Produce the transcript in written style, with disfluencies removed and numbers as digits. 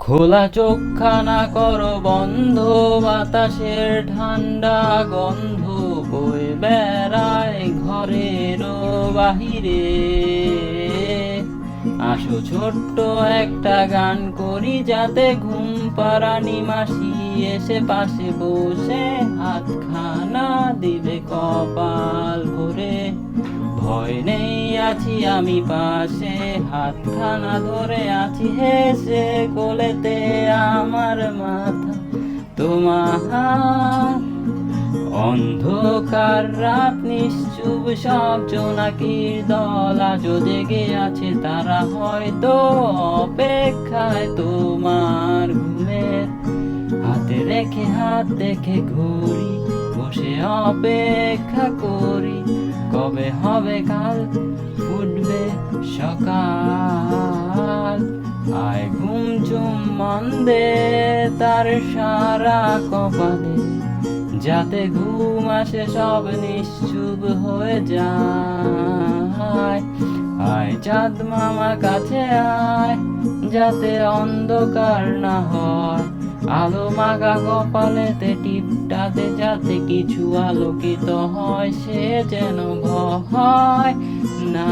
খোলা চোখখানা করো বন্ধ, বাতাসের ঠান্ডা গন্ধ বয়ে বেড়ায় ঘরের বাহিরে। আসো ছোট্ট একটা গান করি, যাতে ঘুম পাড়া নিমাসি এসে পাশে বসে হাতখানা দিবে কপাল ভরে। ভয় নেই, আছি আমি পাশে, হাতখানা ধরে আছি হেসে, কোলেতে আমার মাথা তোমার। অন্ধকার রাত নিশ্চুপ, সব জোনাকির দল আজও জেগে আছে, তারা হয়তো অপেক্ষায় তোমার ঘুমের। হাতে রেখে হাত দেখে ঘুরি, বসে অপেক্ষা করি, কবে হবে কাল, ফুটবে সকাল। আয় ঘুম চুম্বন দে তার সারা কপালে, যাতে ঘুম আসে সব নিশ্চুপ হয়ে যায়। আয় চাঁদ মামা কাছে আয়, যাতে অন্ধকার না হয়, আলো মাখা কপালেতে টিপটাতে যাতে কিছু আলোকিত হয়, সে যেন ভয় না